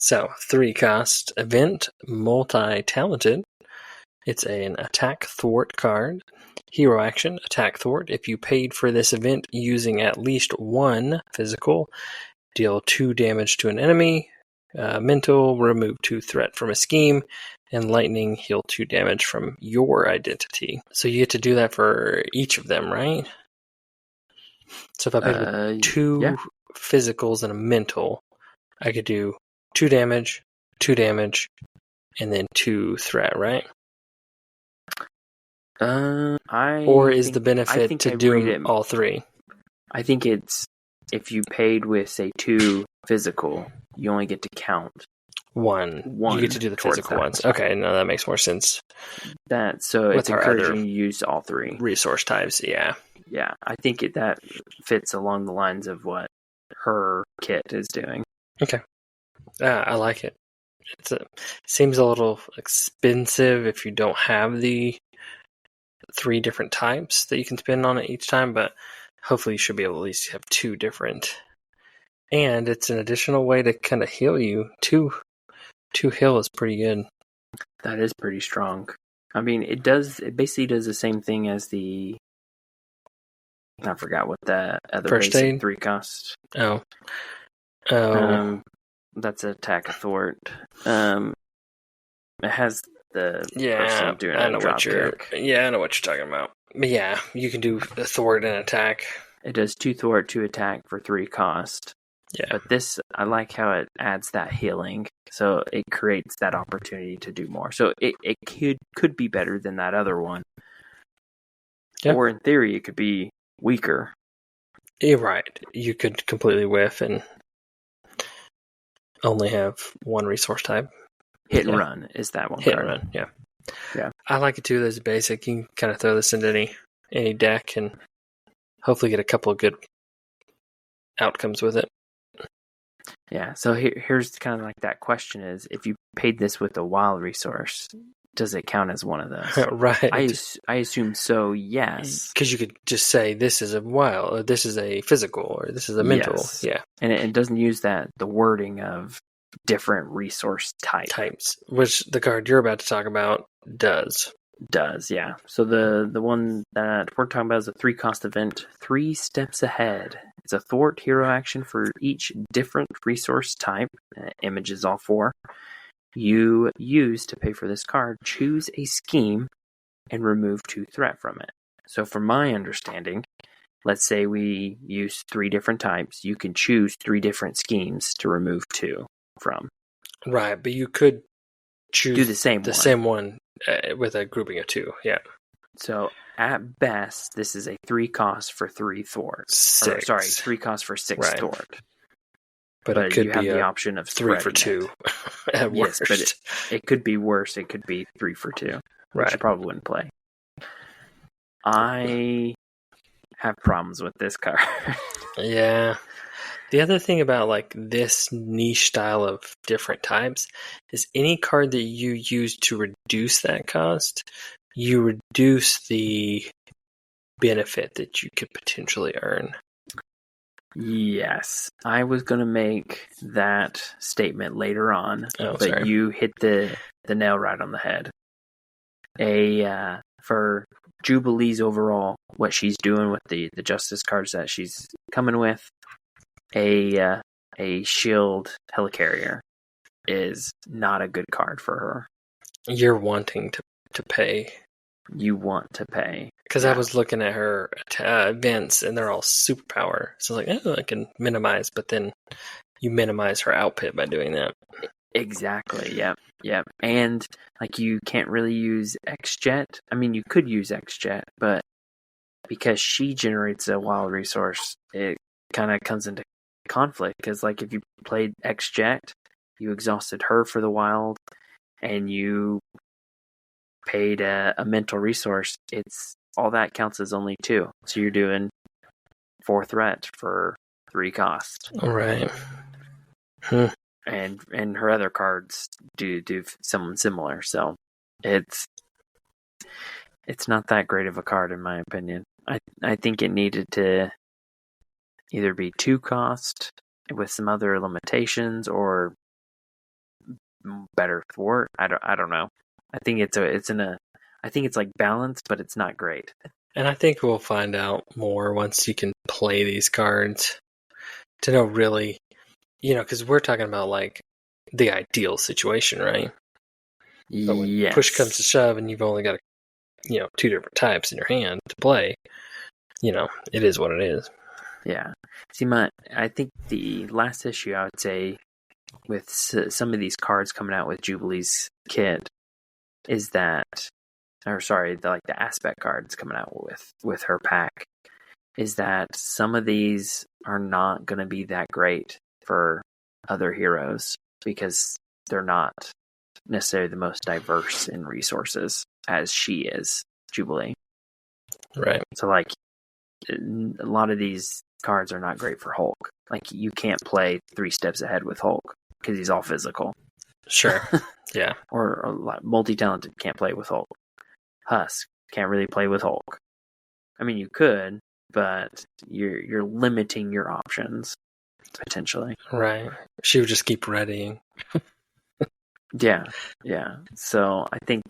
So, 3-cost event, multi-talented. It's an attack thwart card. Hero action, attack thwart. If you paid for this event using at least one physical, deal 2 damage to an enemy. Mental, remove 2 threat from a scheme. And lightning, heal 2 damage from your identity. So you get to do that for each of them, right? So if I paid with 2 physicals and a mental, I could do 2 damage, and then 2 threat, right? Or is the benefit to do all 3? I think it's if you paid with, say, 2 physical, you only get to count 1. You get to do the physical ones. Okay, no, that makes more sense. So it's encouraging you to use all 3 resource types. Yeah, I think that fits along the lines of what her kit is doing. Okay, I like it. It seems a little expensive if you don't have the 3 different types that you can spend on it each time, but hopefully you should be able to at least have 2 different. And it's an additional way to kind of heal you. 2 heal is pretty good. That is pretty strong. I mean, it basically does the same thing as the... I forgot what the other first basic aid? 3 cost. Oh. That's attack thwart. It has the person doing a drop kick. Yeah, I know what you're talking about. But yeah, you can do a thwart and attack. It does 2 thwart, 2 attack for 3 cost. Yeah. But this, I like how it adds that healing. So it creates that opportunity to do more. So it could be better than that other one. Yeah. Or in theory, it could be weaker. You're right. You could completely whiff and only have 1 resource type. Hit and run is that one. Hit and run, yeah. Yeah. I like it too. There's basic. You can kind of throw this into any deck and hopefully get a couple of good outcomes with it. Yeah, so here's kind of like that question is, if you paid this with a wild resource, does it count as one of those? Right. I assume so, yes. Because you could just say, this is a wild, or this is a physical, or this is a mental. Yes. Yeah. And it doesn't use the wording of different resource types. Which the card you're about to talk about does. Does, yeah. So the one that we're talking about is a 3-cost event, 3 steps ahead. It's a thwart hero action for each different resource type. Images all 4. You use to pay for this card. Choose a scheme and remove 2 threat from it. So from my understanding, let's say we use 3 different types. You can choose 3 different schemes to remove 2 from. Right, but you could choose the same one with a grouping of 2. Yeah. So at best, this is a 3 cost for 3 thwart. 3 cost for 6 thwart. But it could you be have the option of 3 for 2 at worst. Yes, but it could be worse. It could be 3 for 2, which you probably wouldn't play. I have problems with this card. Yeah. The other thing about like this niche style of different types is any card that you use to reduce that cost, you reduce the benefit that you could potentially earn. Yes, I was going to make that statement later on, but you hit the nail right on the head. For Jubilee's overall, what she's doing with the Justice cards that she's coming with, a shield helicarrier is not a good card for her. You're wanting to pay. You want to pay. Because I was looking at her events, and they're all superpower. So I was like, I can minimize, but then you minimize her output by doing that. Exactly, yep. And like you can't really use X-Jet. I mean, you could use X-Jet, but because she generates a wild resource, it kind of comes into conflict. Because like if you played X-Jet, you exhausted her for the wild, and you paid a mental resource, it's all that counts as only 2. So you're doing 4 threat for 3 cost. All right. And her other cards do something similar. So it's not that great of a card in my opinion. I think it needed to either be 2 cost with some other limitations, or better thwart. I don't know. I think I think it's like balanced, but it's not great. And I think we'll find out more once you can play these cards to know really, because we're talking about like the ideal situation, right? But when Yes. push comes to shove and you've only got, 2 different types in your hand to play, it is what it is. Yeah. See, I think the last issue, I would say, with some of these cards coming out with Jubilee's kit, is that, or sorry, the aspect cards coming out with her pack, is that some of these are not going to be that great for other heroes because they're not necessarily the most diverse in resources as she is, Jubilee. Right. So, like, a lot of these cards are not great for Hulk. Like, you can't play 3 steps ahead with Hulk because he's all physical. Sure. Yeah. or multi-talented can't play with Hulk. Husk can't really play with Hulk. I mean, you could, but you're limiting your options potentially. Right. She would just keep readying. Yeah. So I think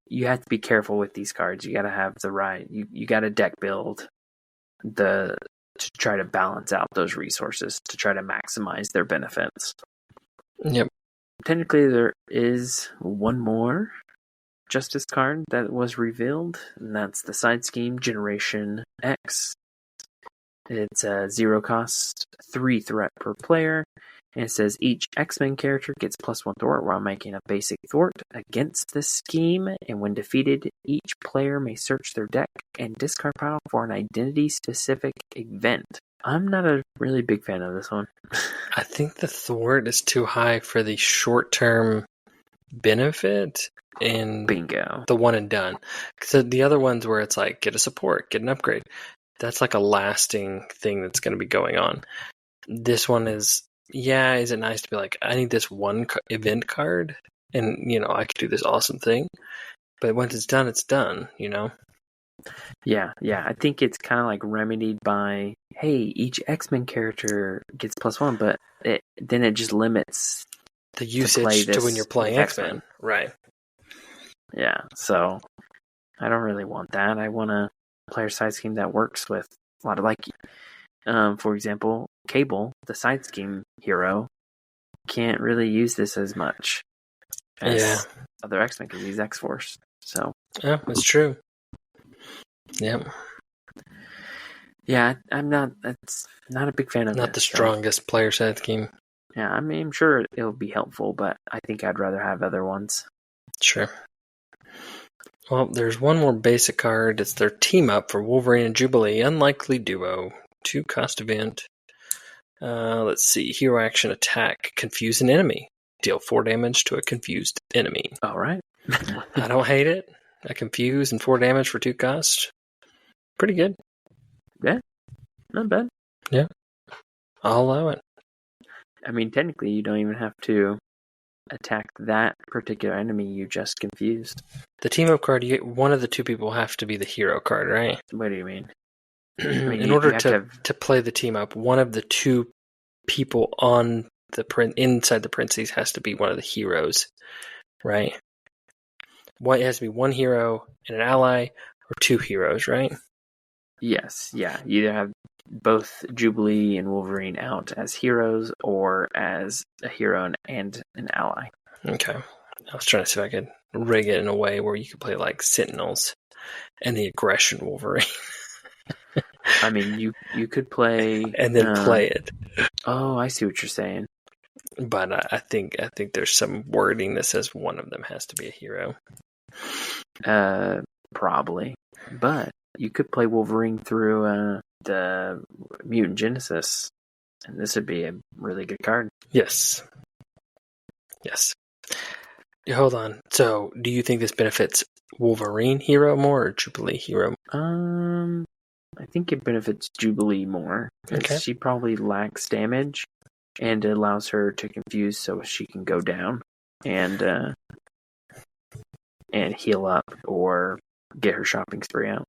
you have to be careful with these cards. You got to have the right. You got to deck build to try to balance out those resources to try to maximize their benefits. Yep. Technically, there is one more Justice card that was revealed, and that's the side scheme Generation X. It's a 0 cost, 3 threat per player, and it says each X-Men character gets +1 thwart while making a basic thwart against the scheme, and when defeated, each player may search their deck and discard pile for an identity-specific event. I'm not a really big fan of this one. I think the thwart is too high for the short-term benefit and Bingo. the one and done. So the other ones where it's like, get a support, get an upgrade, that's like a lasting thing that's going to be going on. This one is it nice to be like, I need this one event card, and, I could do this awesome thing. But once it's done, Yeah. I think it's kind of like remedied by, hey, each X-Men character gets +1, but then it just limits the usage to when you're playing X-Men. Right. Yeah, so I don't really want that. I want a player side scheme that works with a lot of, for example, Cable, the side scheme hero, can't really use this as much as other X-Men because he's X-Force. So yeah, that's true. Yep. Yeah, that's not a big fan of it. Not the strongest player side scheme. Yeah, I mean, I'm sure it'll be helpful, but I think I'd rather have other ones. Sure. Well, there's one more basic card. It's their team up for Wolverine and Jubilee. Unlikely duo. 2 cost event. Let's see. Hero action attack. Confuse an enemy. Deal 4 damage to a confused enemy. All right. I don't hate it. I confuse and 4 damage for 2 cost. Pretty good. Yeah. Not bad. Yeah. I'll allow it. I mean, technically, you don't even have to attack that particular enemy you just confused. The team up card, one of the 2 people have to be the hero card, right? What do you mean? In order to play the team up, one of the 2 people on inside the parentheses has to be one of the heroes, right? It has to be 1 hero and an ally, or 2 heroes, right? Yes, yeah. You either have both Jubilee and Wolverine out as heroes or as a hero and an ally. Okay. I was trying to see if I could rig it in a way where you could play like Sentinels and the Aggression Wolverine. I mean, you could play and then play it. Oh, I see what you're saying. But I think there's some wording that says one of them has to be a hero. Probably. But you could play Wolverine through the Mutant Genesis, and this would be a really good card. Yes. Hold on. So, do you think this benefits Wolverine hero more or Jubilee hero? I think it benefits Jubilee more because she probably lacks damage, and it allows her to confuse so she can go down and heal up or get her shopping spree out.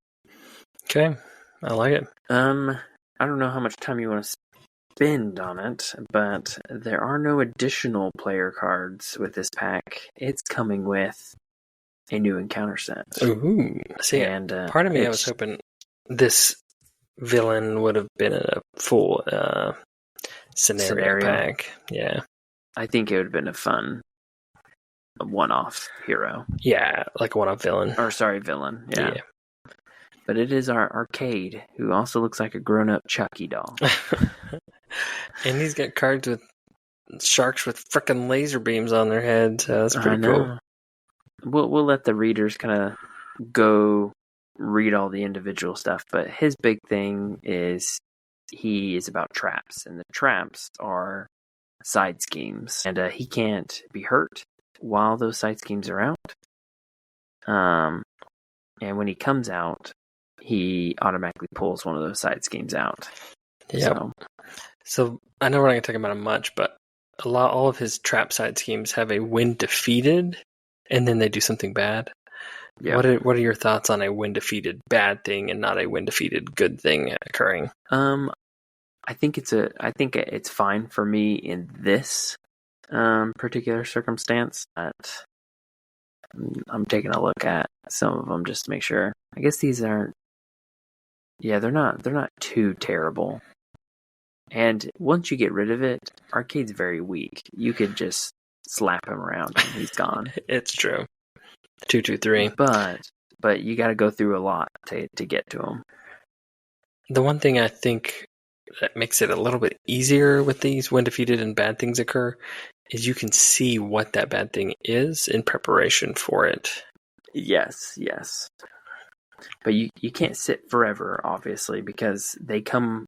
Okay, I like it. I don't know how much time you want to spend on it, but there are no additional player cards with this pack. It's coming with a new encounter set. Ooh. See, and part of me, I was hoping this villain would have been in a full scenario pack. Yeah. I think it would have been a fun one-off hero. Yeah, like a one-off villain. Or, sorry, villain. Yeah. But it is our Arcade, who also looks like a grown-up Chucky doll. And he's got cards with sharks with frickin' laser beams on their heads. So that's pretty cool. We'll let the readers kind of go read all the individual stuff, but his big thing is he is about traps, and the traps are side schemes, and he can't be hurt while those side schemes are out. And when he comes out, he automatically pulls one of those side schemes out. Yeah. So I know we're not going to talk about him much, but all of his trap side schemes have a when defeated, and then they do something bad. Yeah. What are your thoughts on a when defeated bad thing and not a when defeated good thing occurring? I think it's fine for me in this particular circumstance. But I'm taking a look at some of them just to make sure. I guess these aren't. Yeah, they're not too terrible. And once you get rid of it, Arcade's very weak. You could just slap him around and he's gone. It's true. 2-2-3. But you got to go through a lot to get to him. The one thing I think that makes it a little bit easier with these when defeated and bad things occur is you can see what that bad thing is in preparation for it. Yes. But you can't sit forever, obviously, because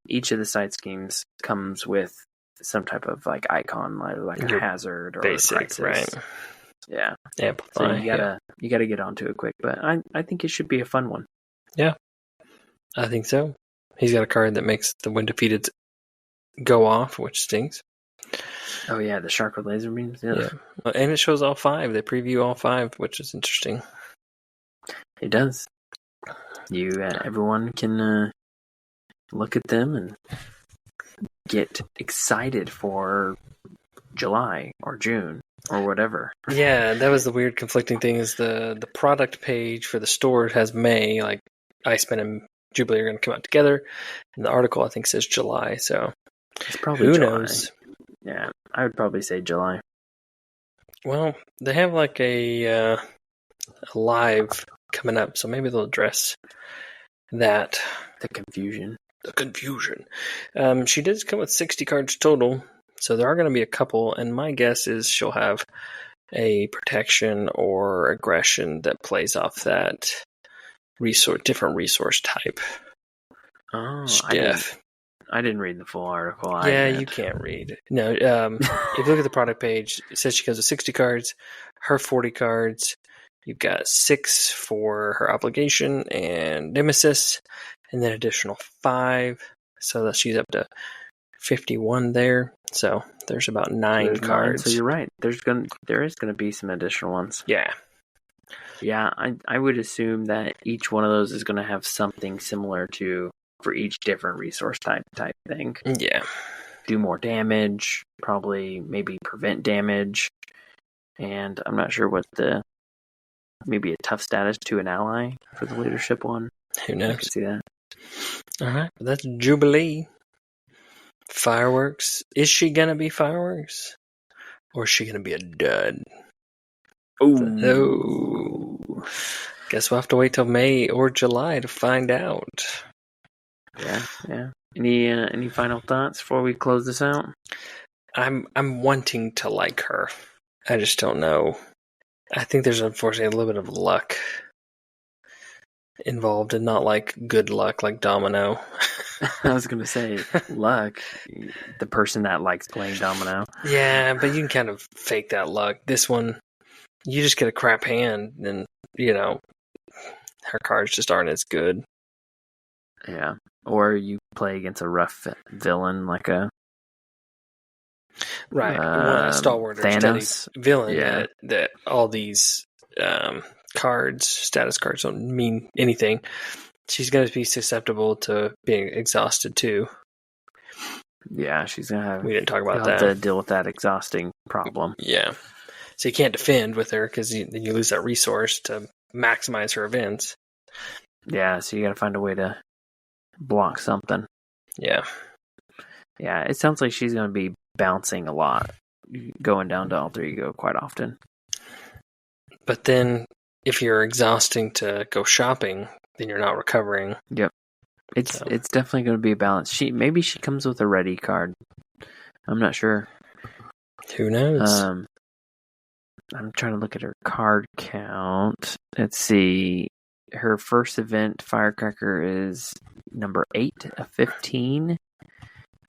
each of the side schemes comes with some type of like icon, like a hazard or basic, a crisis. Right? Yeah. Amplify. So you gotta get onto it quick, but I think it should be a fun one. Yeah, I think so. He's got a card that makes the when defeated go off, which stinks. Oh yeah, the shark with laser beams. Yeah. And it shows all 5. They preview all 5, which is interesting. It does. Everyone can look at them and get excited for July or June or whatever. Yeah, that was the weird conflicting thing is the product page for the store has May, like Iceman and Jubilee are going to come out together, and the article I think says July, so it's probably who July. knows? Yeah, I would probably say July. Well, they have like a live coming up, so maybe they'll address that. The confusion. She did come with 60 cards total, so there are going to be a couple, and my guess is she'll have a protection or aggression that plays off that different resource type. Oh, I didn't read the full article. Yeah, you can't read. No, if you look at the product page, it says she comes with 60 cards, her 40 cards. You've got 6 for her obligation and nemesis, and then additional 5, so that she's up to 51 there. So there's about 9 cards. So you're right. There is gonna be some additional ones. Yeah. Yeah, I would assume that each one of those is gonna have something similar to for each different resource type thing. Yeah. Do more damage, probably maybe prevent damage, and I'm not sure what maybe a tough status to an ally for the leadership one. Who knows? I can see that. All right, that's Jubilee. Fireworks. Is she gonna be fireworks, or is she gonna be a dud? Oh. Guess we'll have to wait till May or July to find out. Yeah. Any final thoughts before we close this out? I'm wanting to like her. I just don't know. I think there's unfortunately a little bit of luck involved, and not like good luck like Domino. I was going to say luck. The person that likes playing Domino. Yeah, but you can kind of fake that luck. This one, you just get a crap hand, and her cards just aren't as good. Yeah, or you play against a rough villain like a a stalwart or Thanos villain. Yeah. That all these status cards don't mean anything. She's going to be susceptible to being exhausted too. Yeah, she's gonna have. We didn't talk about have to that. deal with that exhausting problem. Yeah. So you can't defend with her because you lose that resource to maximize her events. Yeah, so you got to find a way to block something. Yeah. Yeah, it sounds like she's going to be bouncing a lot, going down to Alter Ego quite often. But then, if you're exhausting to go shopping, then you're not recovering. Yep, it's definitely going to be a balance. Maybe she comes with a ready card. I'm not sure. Who knows? I'm trying to look at her card count. Let's see. Her first event, Firecracker, is number 8 of 15.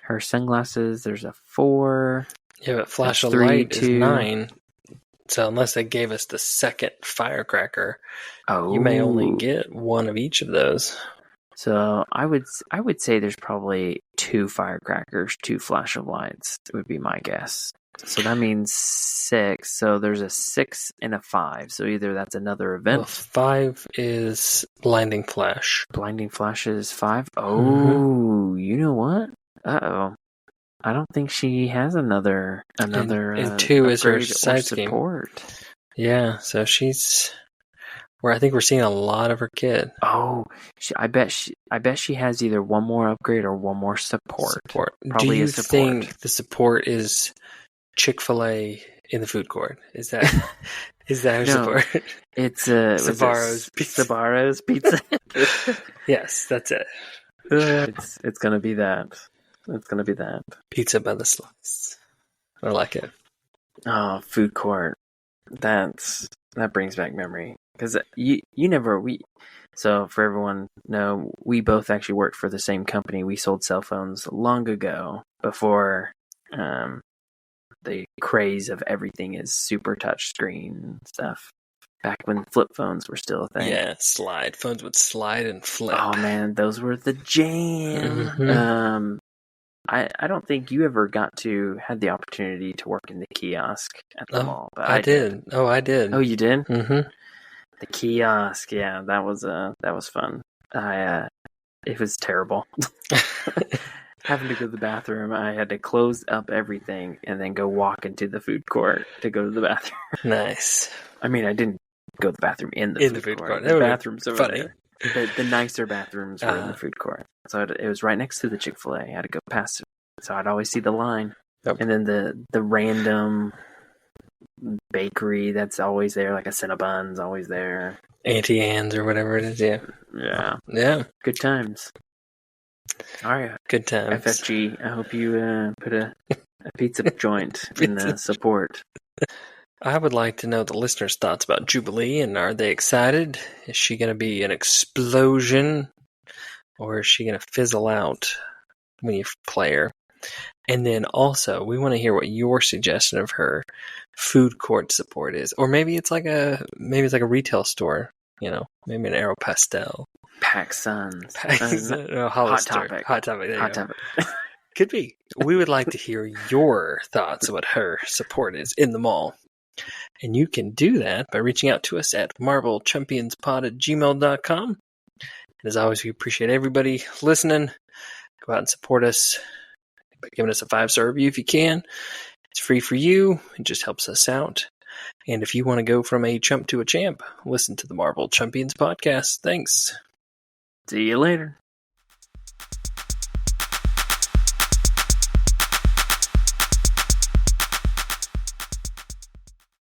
Her sunglasses, there's a 4. Yeah, but Flash of 3, Light 2. is 9. So unless they gave us the second Firecracker, you may only get one of each of those. So I would say there's probably 2 Firecrackers, 2 Flash of Lights, would be my guess. So that means 6. So there's a 6 and a 5. So either that's another event. Well, 5 is Blinding Flash. Blinding Flash is 5? Oh, You know what? Uh-oh. I don't think she has another and 2 is her side support. Scheme. Yeah, so she's where I think we're seeing a lot of her kit. Oh, I bet she has either one more upgrade or one more support. Probably do you think the support is Chick-fil-A in the food court? Is that her support? It's Sbarro's pizza. Yes, that's it. It's gonna be that. It's gonna be that. Pizza by the slice. I like it. Oh, food court. That brings back memory because So for everyone, no, we both actually worked for the same company. We sold cell phones long ago before the craze of everything is super touch screen stuff. Back when flip phones were still a thing. Yeah, slide. Phones would slide and flip. Oh man, those were the jam. Mm-hmm. I don't think you ever had the opportunity to work in the kiosk at the mall. But I did. Oh, I did. Oh, you did? Mm-hmm. The kiosk, yeah, that was fun. It was terrible. Having to go to the bathroom, I had to close up everything and then go walk into the food court to go to the bathroom. Nice. I mean, I didn't go to the bathroom in the food court. The bathrooms over there. The nicer bathrooms were in the food court. So it was right next to the Chick-fil-A. I had to go past it. So I'd always see the line. Yep. And then the random bakery that's always there, like a Cinnabon's always there. Auntie Anne's or whatever it is, yeah. Yeah. Yeah. Good times. All right. Good times. FFG, I hope you put a pizza joint in the support. I would like to know the listeners' thoughts about Jubilee, and are they excited? Is she going to be an explosion, or is she going to fizzle out when you play her? And then also, we want to hear what your suggestion of her food court support is, or maybe it's like a retail store, maybe an Aeropastel, PacSuns, Hot Topic. Could be. We would like to hear your thoughts of what her support is in the mall. And you can do that by reaching out to us at marvelchampionspod@gmail.com. And as always, we appreciate everybody listening. Go out and support us by giving us a 5-star review if you can. It's free for you. It just helps us out. And if you want to go from a chump to a champ, listen to the Marvel Champions podcast. Thanks. See you later.